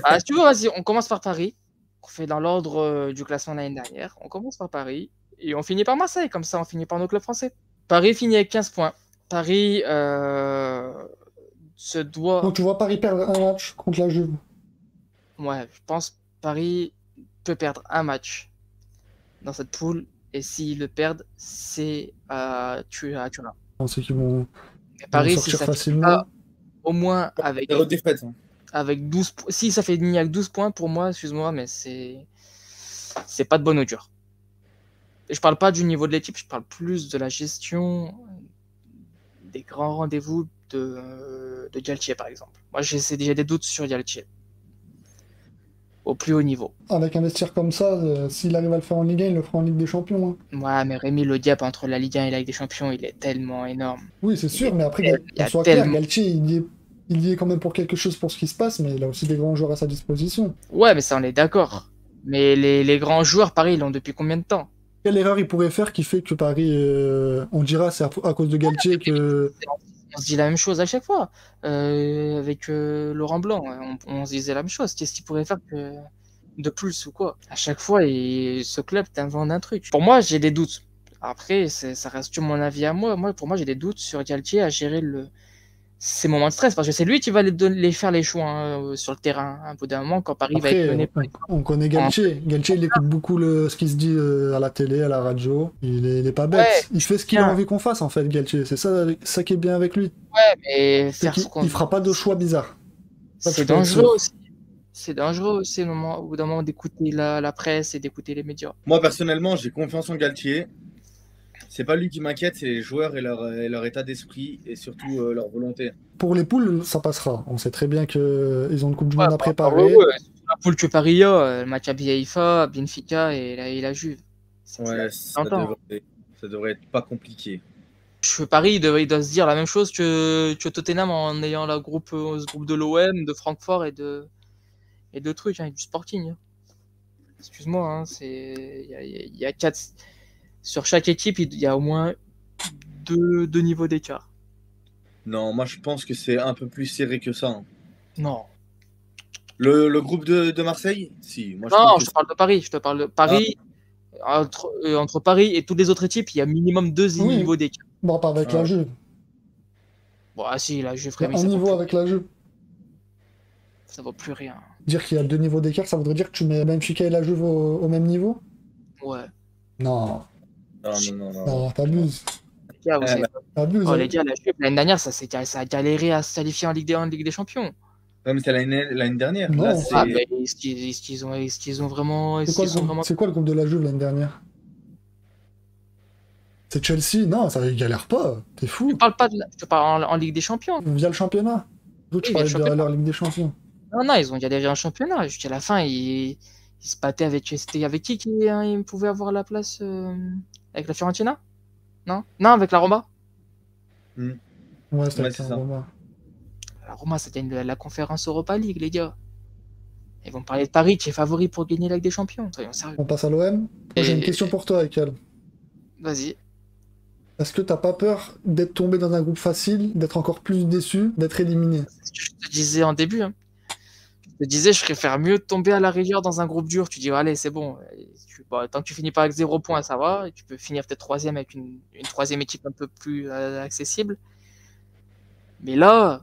Ah, si tu veux, vas-y, on commence par Paris. On fait dans l'ordre du classement de l'année dernière. On commence par Paris et on finit par Marseille. Comme ça, on finit par nos clubs français. Paris finit avec 15 points. Paris se Donc doit. tu vois Paris perdre un match contre la Juve. Ouais, je pense Paris peut perdre un match dans cette poule. Et s'ils le perdent, c'est tu l'as. Je pense qu'ils Mais vont Paris, si sortir ça finit pas facilement. au moins Zéro défaite. Hein. avec 12 points. Si ça fait avec 12 points, pour moi, excuse-moi, mais c'est pas de bonne augure. Et je parle pas du niveau de l'équipe, je parle plus de la gestion des grands rendez-vous de Galtier, par exemple. Moi, j'ai déjà des doutes sur Galtier, au plus haut niveau. Avec un vestiaire comme ça, s'il arrive à le faire en Ligue 1, il le fera en Ligue des Champions. Hein. Ouais, mais Rémi, le gap entre la Ligue 1 et la Ligue des Champions, il est tellement énorme. Oui, c'est sûr, mais après, Il y qu'on a soit clair, tellement. Galtier, il y est quand même pour quelque chose pour ce qui se passe, mais il a aussi des grands joueurs à sa disposition. Ouais, mais ça, on est d'accord. Mais les grands joueurs, pareil, ils l'ont depuis combien de temps? Quelle erreur il pourrait faire qui fait que Paris, on dira c'est à cause de Galtier que... On se dit la même chose à chaque fois. Avec Laurent Blanc, on se disait la même chose. Qu'est-ce qu'il pourrait faire de plus ou quoi? À chaque fois, ce club t'invente un truc. Pour moi, j'ai des doutes. Après, ça reste que mon avis à moi. Pour moi, j'ai des doutes sur Galtier à gérer ces moments de stress. Parce que c'est lui qui va les faire les choix sur le terrain. Un bout d'un moment, quand Paris va être Après, mené on connaît en- Galtier. Galtier, il écoute beaucoup ce qui se dit à la télé, à la radio. Il est pas Ouais, bête. Il fait ce qu'il a bien. envie qu'on fasse, en fait, Galtier. C'est ça qui est bien avec lui. Ouais, mais C'est faire ce qu'il qu'on. il fera pas de choix bizarres. Ça, C'est tu peux être dangereux sûr. aussi. C'est dangereux aussi au bout d'un moment d'écouter la presse et d'écouter les médias. Moi, personnellement, j'ai confiance en Galtier. C'est pas lui qui m'inquiète, c'est les joueurs et leur état d'esprit et surtout leur volonté. Pour les poules, ça passera. On sait très bien qu'ils ont une Coupe du Ouais, Monde à ouais, préparer. ouais. La poule que Paris a, le match à Haïfa, Benfica et la Juve. C'est Ouais, longtemps. ça devrait être pas compliqué. Paris, il doit se dire la même chose que Tottenham en ayant ce groupe de l'OM, de Francfort et de trucs, hein, et du Sporting. Hein. Excuse-moi, hein, il y a quatre. Sur chaque équipe, il y a au moins deux niveaux d'écart. Non, moi je pense que c'est un peu plus serré que ça. Hein. Non. Le groupe de Marseille? Si, moi je trouve Non, que je te c'est. parle de Paris. Je te parle de Ah, Paris. Entre Paris et toutes les autres équipes, il y a minimum deux Oui, niveaux d'écart. bon, pas avec la ah, Juve. Bon, ah si, la Juve Il y a Rémi, un ça vaut niveau plus, avec la Juve. ça vaut plus rien. Dire qu'il y a deux niveaux d'écart, ça voudrait dire que tu mets Benfica et la Juve au même niveau? Ouais. Non, non, non, non, non, non, non. t'abuses. Les gars, vous Ah, savez là. pas. T'abuses, Oh les hein. gars, la Juve, l'année dernière, ça a galéré à se qualifier en Ligue des Champions. Ouais, mais c'est l'année dernière. Là, Non, Ah, c'est. mais est-ce qu'ils ont vraiment, c'est est-ce quoi qu'ils sont vraiment. c'est quoi le groupe de la Juve l'année dernière? C'est Chelsea? Non, ça ils galèrent pas. T'es Je fou. parle pas je te parle en Ligue des Champions. Via le championnat. D'autres, je Oui, via le parlais de championnat. leur Ligue des Champions. Non, non, ils ont galéré en championnat. Jusqu'à la fin, ils se battaient avec. C'était avec qui hein, ils pouvaient avoir la place avec la Fiorentina? Non? Non, avec la Roma? Hmm. Ouais, c'était Ouais, avec c'est la ça. Roma. La Roma, ça gagne la conférence Europa League, les gars. Ils vont parler de Paris qui est favori pour gagner la Ligue des Champions. Soyons sérieux. On passe à l'OM. Moi, j'ai une question Et pour toi, Ekel. vas-y. Est-ce que t'as pas peur d'être tombé dans un groupe facile, d'être encore plus déçu, d'être éliminé? C'est ce que je te disais en début. Hein. Je te disais, je préfère mieux tomber à la rigueur dans un groupe dur. Tu dis, allez, c'est bon. Bon, tant que tu finis pas avec 0 points, ça va. Et tu peux finir peut-être troisième avec une troisième équipe un peu plus accessible. Mais là,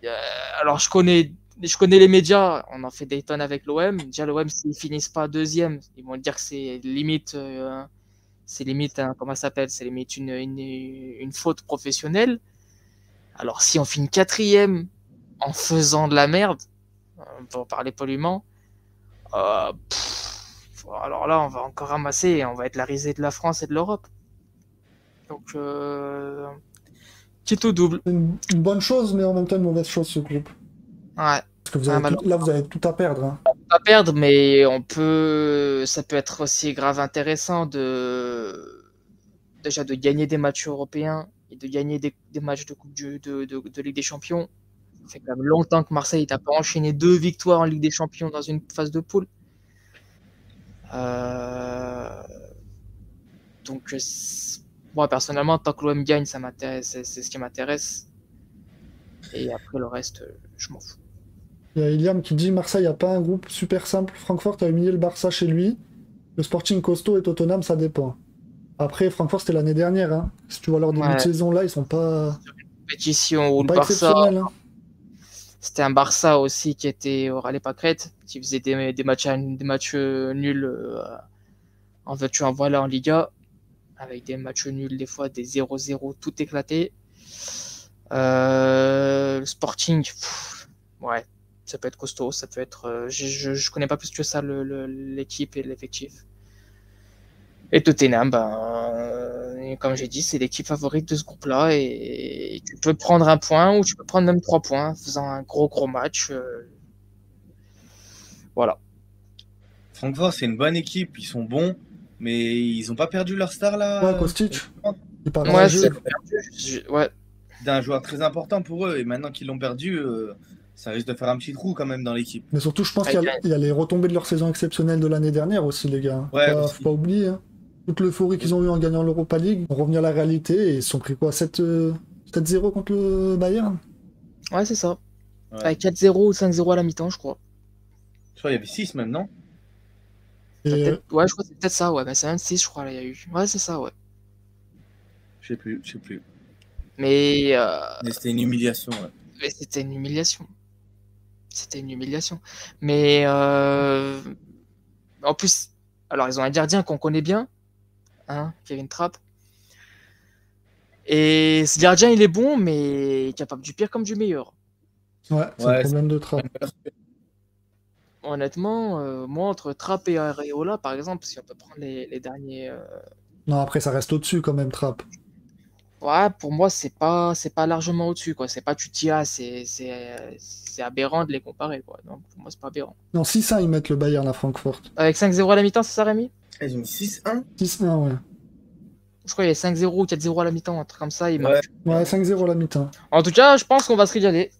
euh, alors je connais les médias. On en fait des tonnes avec l'OM. Déjà, l'OM, s'ils finissent pas deuxième, ils vont dire que c'est limite, comment ça s'appelle? C'est limite une faute professionnelle. Alors, si on finit quatrième en faisant de la merde, pour parler poliment, alors là, on va encore ramasser et on va être la risée de la France et de l'Europe. Donc, petit ou double. C'est une bonne chose, mais en même temps une mauvaise chose, ce groupe. Ouais. Parce que Ouais, là, vous avez tout à perdre. Hein. pas perdre, mais ça peut être aussi grave intéressant déjà de gagner des matchs européens et de gagner des matchs de Coupe de Ligue des Champions. Ça fait quand même longtemps que Marseille n'a pas enchaîné 2 victoires en Ligue des Champions dans une phase de poule. Euh, donc, moi personnellement, tant que l'OM gagne, ça m'intéresse, c'est ce qui m'intéresse. Et après le reste, je m'en fous. Il y a Iliam qui dit Marseille n'a pas un groupe super simple. Francfort a humilié le Barça chez lui. Le Sporting costaud et Tottenham, ça dépend. Après, Francfort, c'était l'année dernière. Hein. Si tu vois leur début de saison, là, ils sont pas, Compétition où le pas Barça, exceptionnels. Hein. c'était un Barça aussi qui était au Rallye Pâquerette, qui faisait des matchs nuls en veux-tu en voilà en Liga, avec des matchs nuls, des fois des 0-0, tout éclaté. Le Sporting, ouais, ça peut être costaud, ça peut être. Je connais pas plus que ça l'équipe et l'effectif. Et Tottenham, comme j'ai dit, c'est l'équipe favorite de ce groupe-là et tu peux prendre un point ou tu peux prendre même 3 points en faisant un gros match. Voilà. Francfort, c'est une bonne équipe, ils sont bons, mais ils n'ont pas perdu leur star là. Ouais, Kostic. Il paraît Ouais, âgé. ouais. D'un joueur très important pour eux, et maintenant qu'ils l'ont perdu, ça risque de faire un petit trou quand même dans l'équipe. Mais surtout, je pense qu'il y a les retombées de leur saison exceptionnelle de l'année dernière aussi, les gars. Ouais, faut pas oublier. Hein. Toute l'euphorie qu'ils ont eu en gagnant l'Europa League, on revient à la réalité et ils se sont pris quoi 7-0 contre le Bayern. Ouais, c'est ça. Ouais. Avec 4-0 ou 5-0 à la mi-temps, je crois. Je crois qu'il y avait 6 même, non? Et ouais, je crois que c'est peut-être ça, ouais. C'est même 6, je crois, là, il y a eu. Ouais, c'est ça, ouais. Je sais plus. Mais c'était une humiliation, ouais. Mais c'était une humiliation. Mais en plus, alors ils ont un gardien qu'on connaît bien, hein, Kevin Trapp. Et ce gardien, il est bon, mais il est capable du pire comme du meilleur. Ouais, c'est un problème de Trapp. Honnêtement, moi, entre Trapp et Areola, par exemple, si on peut prendre les derniers... Non, après, ça reste au-dessus quand même, Trapp. Ouais, pour moi, c'est pas largement au-dessus, quoi. C'est pas, tu te dis, ah, c'est aberrant de les comparer, quoi. Non, pour moi, c'est pas aberrant. Non, 6-1, ils mettent le Bayern à Francfort. Avec 5-0 à la mi-temps, c'est ça, Rémi? Ils ont mis 6-1 6-1, ouais. Je crois qu'il y a 5-0 ou 4-0 à la mi-temps, un truc comme ça. Ouais, 5-0 à la mi-temps. En tout cas, je pense qu'on va se régaler.